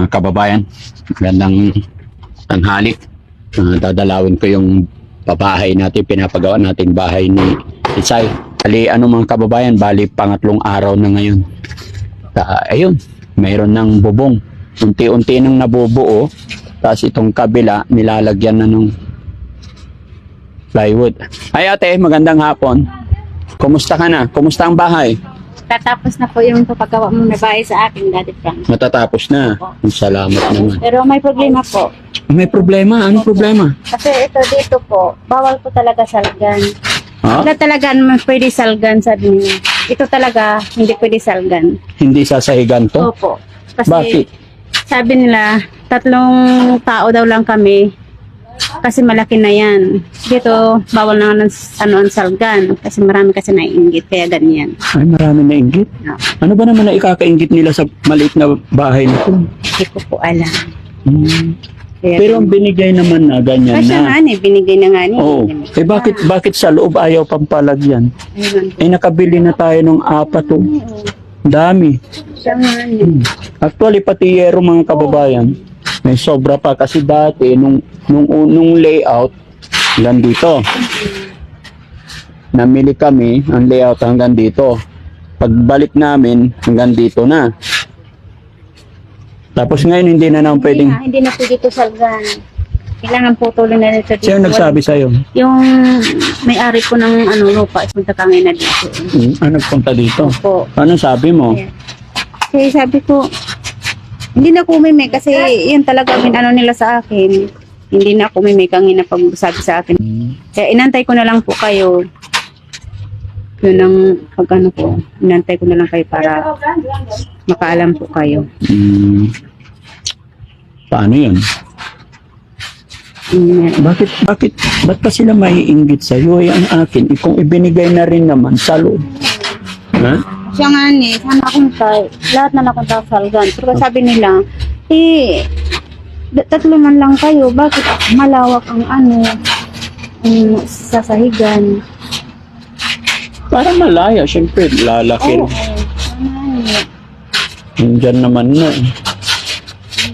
mga kababayan. Magandang tanghali. Dadalawin ko yung pabahay natin, pinapagawa nating bahay ni Isay. Ali, mga kababayan, bali pangatlong araw na ngayon. Ayun, mayroon ng bubong. Unti-unti nang nabubuo. Tapos itong kabila, nilalagyan na ng plywood. Ay ate, magandang hapon. Kumusta ka na? Kumusta ang bahay? Tatapos na po yung papagawa mo na bahay sa akin, Daddy Frank. Matatapos na. Salamat naman. Pero may problema po. May problema? Anong problema? Kasi ito dito po, bawal po talaga salgan. Ha? Wala talaga naman pwede salgan, sabi niya. Ito talaga, hindi pwede salgan. Hindi sasahigan to? Opo. Kasi Bakit? sabi nila, 3 tao daw lang kami. Kasi malaki na yan. Dito, bawal na ang salgan. Kasi marami kasi naiinggit. Kaya ganyan. Ay, marami na inggit. No. Ano ba naman na ikakainggit nila sa maliit na bahay nito? Hindi ko po alam. Kaya Pero ang binigay naman na ganyan kasi na. nga binigay na nga niya. Oo. Eh bakit sa loob ayaw pampalagyan? Ayun. Eh nakabili na tayo ng 4 oh. Dami. Siya nga niya. Actually pati yero mga kababayan. May sobra pa kasi dati nung layout hanggang dito. Namili kami ang layout hanggang dito. Pagbalik namin hanggang dito na. Tapos ngayon hindi na naman pwedeng. Hindi na po dito salgan. Kailangan putulin na dito. Sino nagsabi sa'yo? Yung may-ari po ng lupa, punta kami na dito. Ano punta dito? Opo. Ano sabi mo? Kasi sabi ko, hindi na ako umimik kasi yun talaga nila sa akin. Hindi na ako umimik ang inapag-sabi sa akin. Kaya inantay ko na lang po kayo. Yun ang pag-ano ko. Inantay ko na lang kayo para makaalam po kayo. Paano yun? Bakit pa sila maiinggit sa'yo? Ay, ang akin, kung ibinigay na rin naman sa loob. Ha? Siya nga sana akong lahat na akong salgan. Pero sabi nila, 3 man lang kayo, bakit malawak ang sasahigan? Para malaya, syempre, lalaki. Oo. Diyan naman na.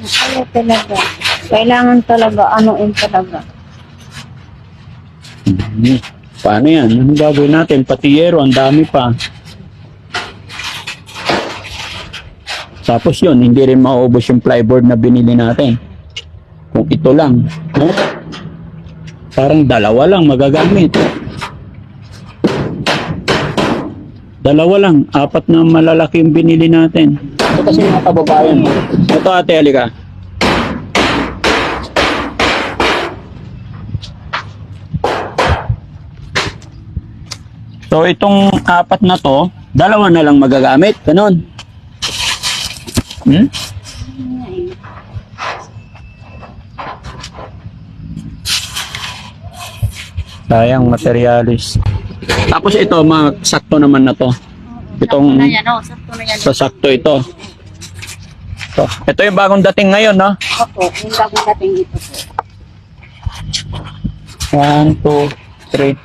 Kaya talaga. Kailangan talaga, talaga. Paano yan? Anong gagawin natin? Patiyero, ang dami pa. Tapos yun, hindi rin maubos yung plyboard na binili natin. Kung ito lang. No? Parang 2 lang magagamit. 2 lang. 4 na malalaki yung binili natin. Ito kasi mga kababayan. Ito ate, halika. So itong 4 na to, 2 na lang magagamit. Ganon. Sayang materialis. Tapos ito, sakto naman na to. Itong Sakto na yan. sasakto ito. Ito yung bagong dating ngayon, no? Opo, yung bagong dating dito po. 1, 2, 3,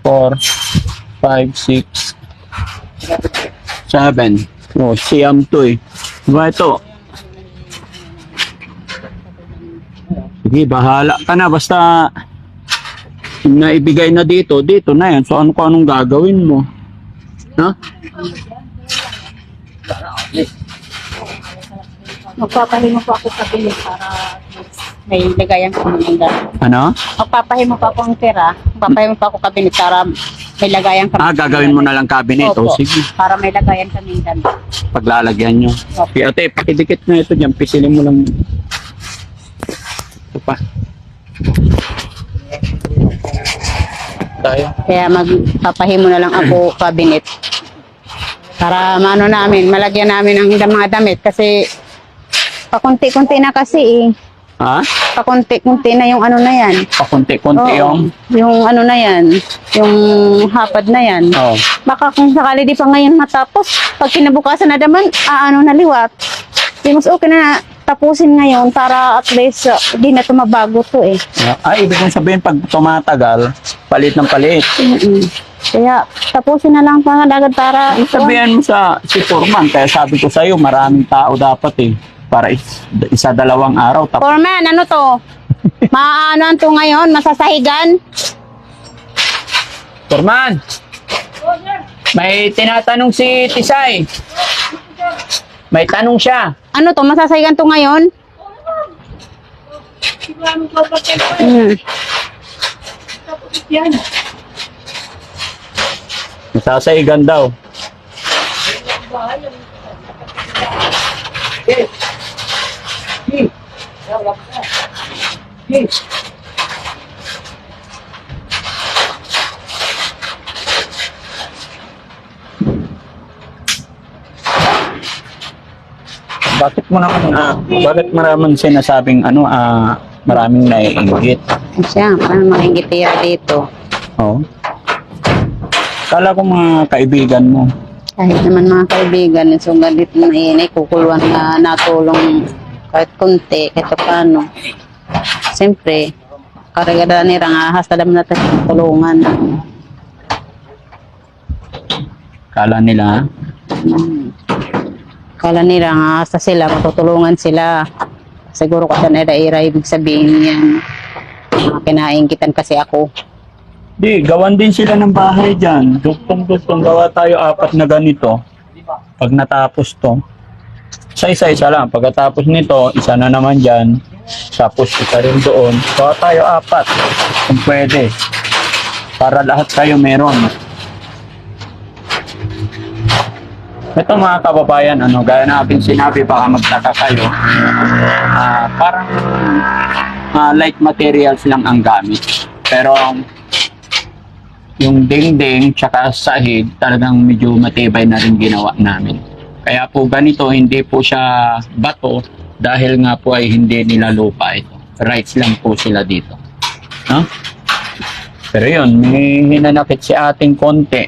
4, 5, 6, 7. Oh, siyam to eh. Diba ito? Sige, bahala ka na. Basta naibigay na dito na yan. So anong gagawin mo? No? Magpapahimo po ako sa bilis para may lagayan kami ng dami. Ano? Magpapahimo pa ako ng pera. Magpapahimo pa ako kabinet para may lagayan kami. Gagawin mo na lang cabinet. Oh, Opo, sige. para may lagayan kami ng dami. Paglalagyan nyo. Opo. Okay, ate, pakidikit na ito dyan. Pisilin mo lang. Ito pa. Tayo. Kaya magpapahimo na lang ako kabinet. Para namin, malagyan namin ang mga damit kasi pakunti-kunti na kasi eh. Ha? Pakunti-kunti na yung na yan. Pakunti-kunti Oo, yung... na yan. Yung hapad na yan. Oh. Baka kung sakali di pa ngayon matapos, pag kinabukasan na naman, na liwat. Di mas okay na tapusin ngayon para at least di na tumabago to eh. Ibig kong sabihin pag tumatagal, palit ng palit. Kaya tapusin na lang pa agad para Sabihan mo sa si Foreman, kaya sabi ko sa'yo, maraming tao dapat eh. Para isa dalawang araw. Tapos Foreman, ano to? Maano to ngayon? Masasahigan? Foreman! May tinatanong si Tisay. May tanong siya. Ano to? Masasahigan to ngayon? Hmm. Masasaigan daw. Bakit maraming sinasabing maraming naiinggit? Siya, parang makingitira dito. Oo. Kala ko mga kaibigan mo. Kahit naman mga kaibigan, so galit na inay, kukuluan na natulong kahit kunti, kahit paano. Siyempre, karagada nila nga, hasta naman natin tulungan. Kala nila, Kala nila nga, hasta sila, matutulungan sila. Siguro kasi nila ibig sabihin yan. Kinaingkitan kasi ako. di, gawan din sila ng bahay dyan. Duktong-duktong, gawa tayo 4 na ganito. Pag natapos to, sa isa-isa lang. Pagkatapos nito, isa na naman dyan. Tapos isa rin doon. Gawa tayo 4. Kung pwede. Para lahat kayo meron. Ito mga kababayan, gaya na aking sinabi, baka magtaka kayo. Parang light materials lang ang gamit. Pero yung dingding tsaka sahig talagang medyo matibay na rin ginawa namin. Kaya po ganito, hindi po siya bato dahil nga po ay hindi nila lupa ito. Rights lang po sila dito. No? Pero yun, may hinanakit si ating konti.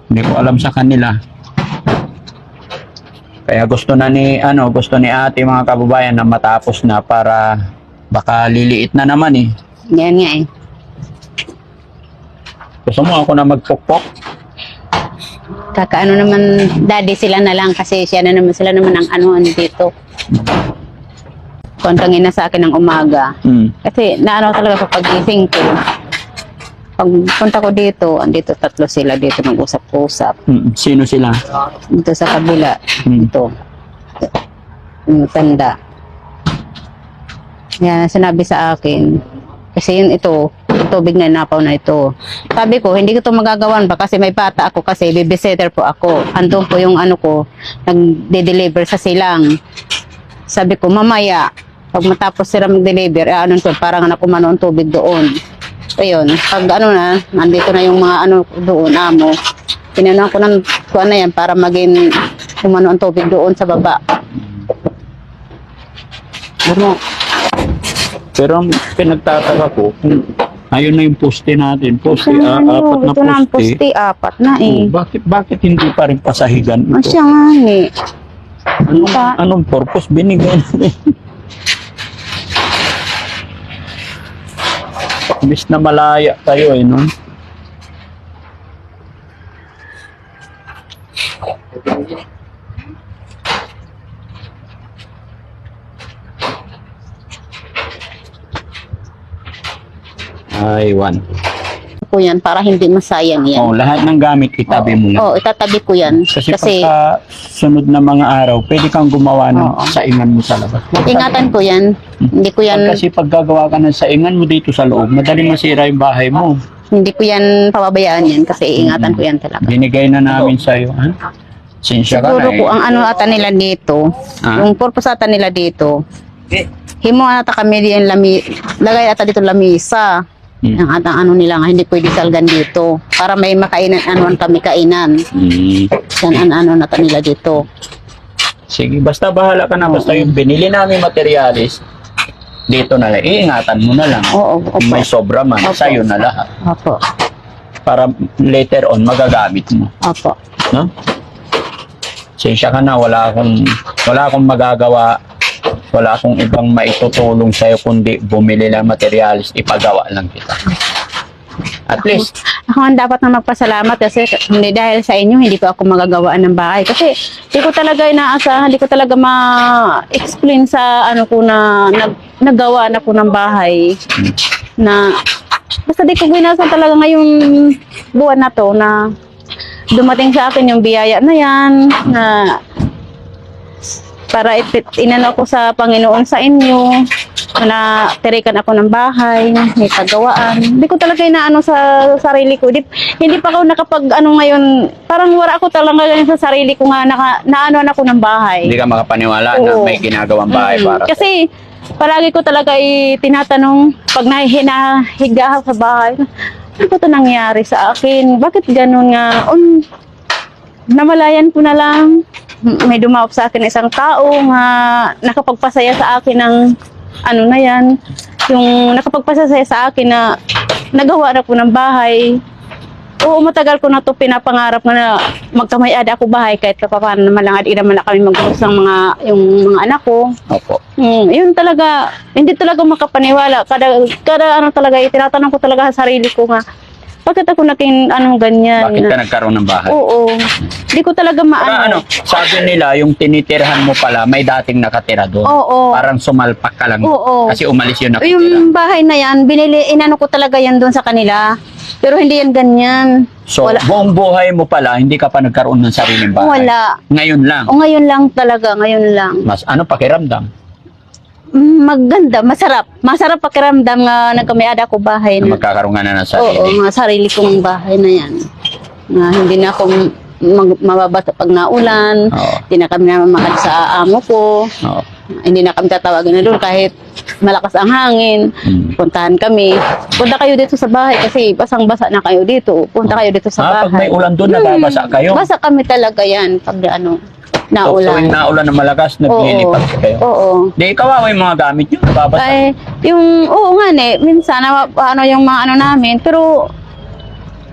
Hindi ko alam sa kanila. Kaya gusto ni ate mga kababayan na matapos na para baka liliit na naman eh. Yan nga eh. Gusto mo ako na magpukpok? Kakaano naman, daddy sila na lang kasi sila naman ang anuan dito. Kontangin na sa akin ng umaga. Kasi naano talaga kapag gising ko. Pag punta ko dito, andito 3 sila dito mag-usap-usap. Sino sila? Dito sa kabila. Ito. Yung tanda. Yan, sinabi sa akin. Kasi yun ito, yung tubig na napaw na ito. Sabi ko, hindi ko ito magagawan ba kasi may bata ako kasi babysitter po ako. Andun po yung nagde-deliver sa silang. Sabi ko, mamaya, pag matapos sila mag-deliver, parang anak umano ang tubig doon. Ayun, pag nandito na yung mga doon, amo. Pinanuhan ko ng kuwan na yan para maging umano ang tubig doon sa baba. Pero ang pinagtataka ko, ayun na yung poste natin. Poste, Ito 4 na ito na ang poste. poste, 4 na eh. Bakit hindi pa rin pasahigan ito? Siya nga eh. Anong purpose binigay natin? Imbis na malaya tayo no? Ay, 1. Po yan, para hindi masayang yan. Oh, lahat ng gamit itabi mo lang. Oo, itatabi ko yan. Kasi pagka sunod na mga araw, pwede kang gumawa ng saingan mo sa labas. ingatan ko yan. Hindi ko yan, Kasi pag gagawa ka ng saingan mo dito sa loob, madaling masira yung bahay mo. hindi ko yan pababayaan yan kasi ingatan ko yan talaga. Binigay na namin sa'yo. Ha? Sinsya ka Siguro na po, ang ata nila dito, yung purpose ata nila dito, himo ata kami diyan lagay ata dito lamisa. Ang atang nila nga, hindi pwede salgan dito. Para may makainan, kami kainan. Yan nata nila dito. Sige, basta bahala ka na. Basta yung binili namin materialis, dito na lang. Iingatan mo na lang. Oo, opo. May sobra man, Opo. sa'yo na lahat. Opo. Para later on, magagamit mo. Opo. No? Sinsya ka na, wala akong magagawa wala akong ibang maitutulong sa'yo kundi bumili lang materials, ipagawa lang kita. At least, Ako ang dapat na magpasalamat kasi hindi dahil sa inyo, hindi ko ako magagawaan ng bahay. Kasi hindi ko talaga inaasahan, hindi ko talaga ma-explain sa ano ko na naggawa na ko ng bahay. Na basta di ko binasan talaga ngayong buwan na to na dumating sa akin yung biyaya na yan na para inano ko sa Panginoon sa inyo na tirikan ako ng bahay, may pagawaan. Hindi ko talaga inaano sa sarili ko. Hindi pa ako nakapag ano ngayon, parang wala ako talaga ngayon sa sarili ko nga naano ako ng bahay. hindi ka makapaniwala na Oo. may ginagawang bahay para sa'yo. Kasi palagi ko talaga tinatanong pag nahihiga ako sa bahay, ano ba ito nangyari sa akin? Bakit ganun nga? Namalayan ko na lang. May dumawap sa akin isang tao nga nakapagpasaya sa akin ng ano na yan. Yung nakapagpasaya sa akin na nagawa na ko ng bahay. Oo, matagal ko na ito pinapangarap na magkamay-ada ako bahay kahit paano naman lang naman na kami mag-urus ng yung mga anak ko. Opo. Yun talaga, hindi talaga makapaniwala. Kada ano talaga, tinatanong ko talaga sa sarili ko nga, bakit ako naging ganyan? Bakit ka nagkaroon ng bahay? Oo. Hindi ko talaga Ano, sabi nila, yung tinitirhan mo pala, may dating nakatira doon. Oo. Parang sumalpak ka lang. Oo. Kasi umalis yung nakatira. Yung bahay na yan, inano ko talaga yan doon sa kanila. Pero hindi yan ganyan. So, Wala. buong buhay mo pala, hindi ka pa nagkaroon ng sariling bahay. Wala. Ngayon lang. O ngayon lang talaga, ngayon lang. Mas ano pakiramdam? Maganda, masarap. Masarap pakiramdam nga nagkamay-ada ko bahay Na na. magkakaroon nga na ng Oo, sarili. mga sarili kong bahay na yan. Na hindi na ako mababasa pag naulan. Oo. Hindi na kami namamakad sa amo ko. Oo. Hindi na kami tatawagan na doon kahit malakas ang hangin. Puntahan kami. Punta kayo dito sa bahay kasi basang-basa na kayo dito. Punta kayo dito sa bahay. Pag may ulan doon, nababasa kayo. Basa kami talaga yan pag So, tuwing naulan. naulan na malakas, naglilipat kayo. Oo. Di, kawawa yung mga gamit nyo, nababasa. Ay, oo nga minsan yung mga ano namin, pero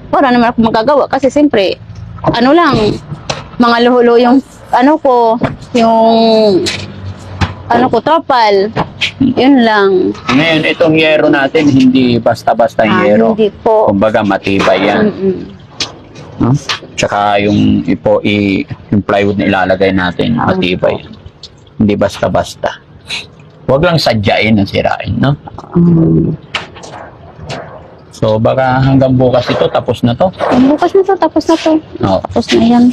wala naman ako magagawa kasi siyempre, mga luhulo yung trapal. Yun lang. Ngayon, itong yero natin, hindi basta-basta yero. Hindi po. Kumbaga, matibay yan. No? Tsaka yung plywood na ilalagay natin, matibay. Hindi basta-basta. Huwag lang sadyain na sirain, no? So, baka hanggang bukas ito, tapos na to. Bukas na to, tapos na to. Oo. Tapos na yan.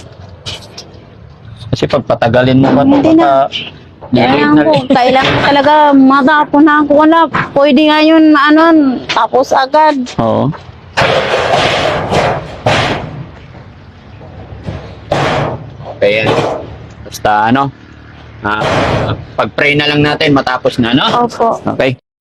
Kasi pag patagalin mo ba ito, Hindi na. baka Kailangan ko, kailangan talaga matapon na ako. Wala, pwede ngayon, tapos agad. Oo. Kaya, basta pag-pray na lang natin matapos na, no? Opo. Okay.